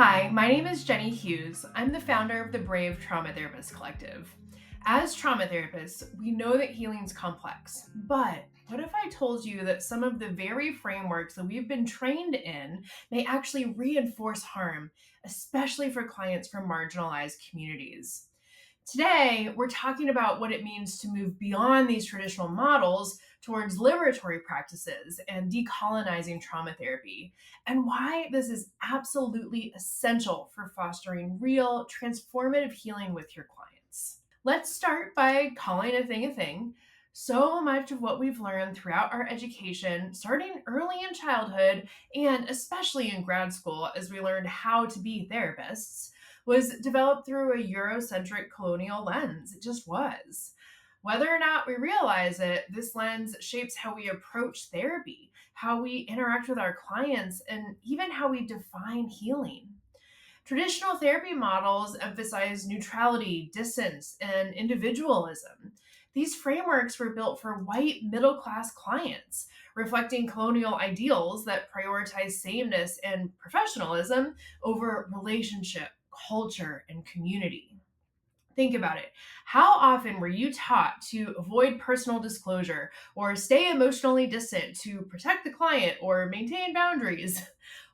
Hi, my name is Jenny Hughes. I'm the founder of the Brave Trauma Therapist Collective. As trauma therapists, we know that healing's complex, but what if I told you that some of the very frameworks that we've been trained in may actually reinforce harm, especially for clients from marginalized communities? Today, we're talking about what it means to move beyond these traditional models towards liberatory practices and decolonizing trauma therapy, and why this is absolutely essential for fostering real, transformative healing with your clients. Let's start by calling a thing a thing. So much of what we've learned throughout our education, starting early in childhood and especially in grad school as we learned how to be therapists, was developed through a Eurocentric colonial lens. It just was. Whether or not we realize it, this lens shapes how we approach therapy, how we interact with our clients, and even how we define healing. Traditional therapy models emphasize neutrality, distance, and individualism. These frameworks were built for white middle class clients, reflecting colonial ideals that prioritize sameness and professionalism over relationship, culture, and community. Think about it. How often were you taught to avoid personal disclosure or stay emotionally distant to protect the client or maintain boundaries?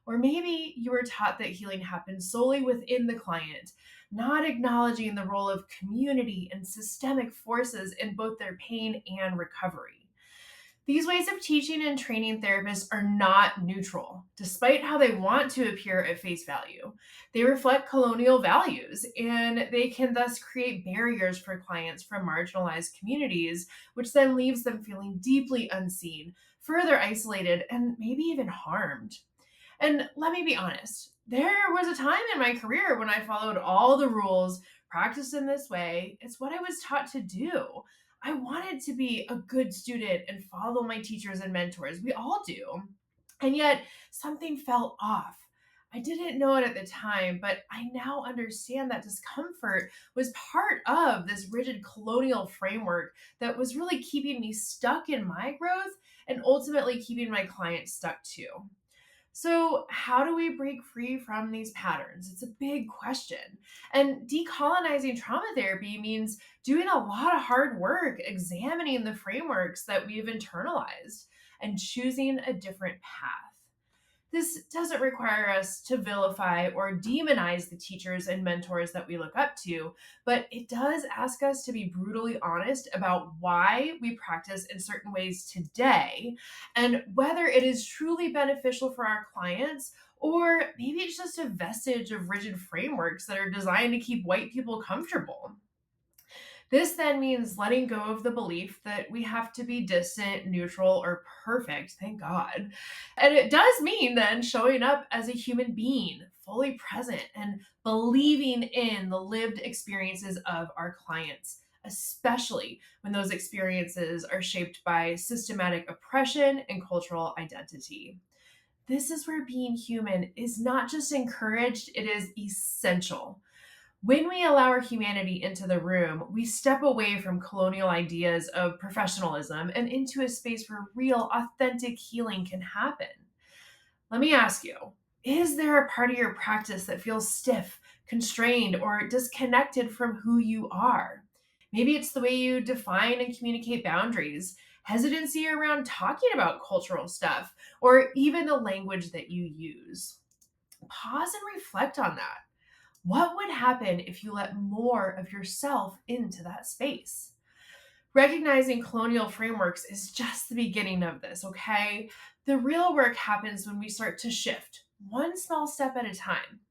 Or maybe you were taught that healing happens solely within the client, not acknowledging the role of community and systemic forces in both their pain and recovery. These ways of teaching and training therapists are not neutral, despite how they want to appear at face value. They reflect colonial values, and they can thus create barriers for clients from marginalized communities, which then leaves them feeling deeply unseen, further isolated, and maybe even harmed. And let me be honest, there was a time in my career when I followed all the rules, practiced in this way. It's what I was taught to do. I wanted to be a good student and follow my teachers and mentors. We all do. And yet something felt off. I didn't know it at the time, but I now understand that discomfort was part of this rigid colonial framework that was really keeping me stuck in my growth and ultimately keeping my clients stuck too. So, how do we break free from these patterns? It's a big question. And decolonizing trauma therapy means doing a lot of hard work examining the frameworks that we've internalized and choosing a different path. This doesn't require us to vilify or demonize the teachers and mentors that we look up to, but it does ask us to be brutally honest about why we practice in certain ways today and whether it is truly beneficial for our clients, or maybe it's just a vestige of rigid frameworks that are designed to keep white people comfortable. This then means letting go of the belief that we have to be distant, neutral, or perfect, thank God. And it does mean then showing up as a human being, fully present, and believing in the lived experiences of our clients, especially when those experiences are shaped by systematic oppression and cultural identity. This is where being human is not just encouraged, it is essential. When we allow our humanity into the room, we step away from colonial ideas of professionalism and into a space where real, authentic healing can happen. Let me ask you, is there a part of your practice that feels stiff, constrained, or disconnected from who you are? Maybe it's the way you define and communicate boundaries, hesitancy around talking about cultural stuff, or even the language that you use. Pause and reflect on that. What would happen if you let more of yourself into that space? Recognizing colonial frameworks is just the beginning of this, okay? The real work happens when we start to shift, one small step at a time.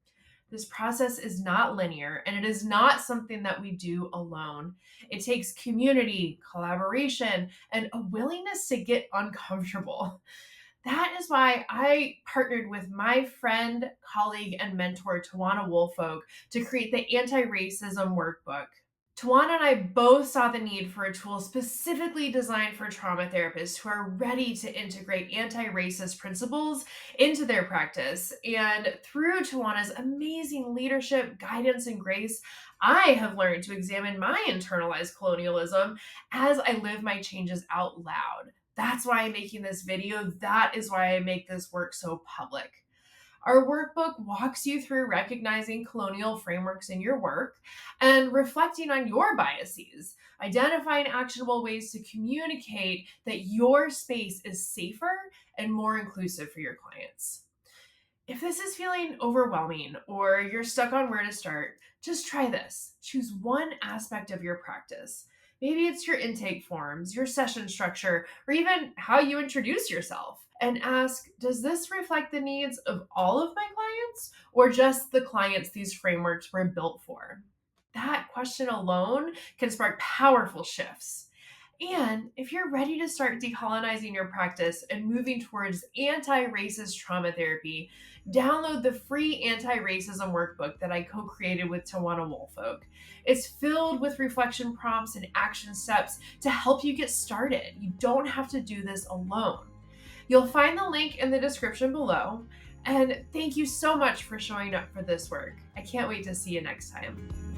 This process is not linear and it is not something that we do alone. It takes community, collaboration, and a willingness to get uncomfortable. That is why I partnered with my friend, colleague, and mentor, Tawana Woolfolk, to create the Anti-Racism Workbook. Tawana and I both saw the need for a tool specifically designed for trauma therapists who are ready to integrate anti-racist principles into their practice. And through Tawana's amazing leadership, guidance, and grace, I have learned to examine my internalized colonialism as I live my changes out loud. That's why I'm making this video. That is why I make this work so public. Our workbook walks you through recognizing colonial frameworks in your work and reflecting on your biases, identifying actionable ways to communicate that your space is safer and more inclusive for your clients. If this is feeling overwhelming or you're stuck on where to start, just try this. Choose one aspect of your practice. Maybe it's your intake forms, your session structure, or even how you introduce yourself. And ask, does this reflect the needs of all of my clients or just the clients these frameworks were built for? That question alone can spark powerful shifts. And if you're ready to start decolonizing your practice and moving towards anti racist trauma therapy, download the free anti racism workbook that I co created with Tawana Woolfolk. It's filled with reflection prompts and action steps to help you get started. You don't have to do this alone. You'll find the link in the description below. And thank you so much for showing up for this work. I can't wait to see you next time.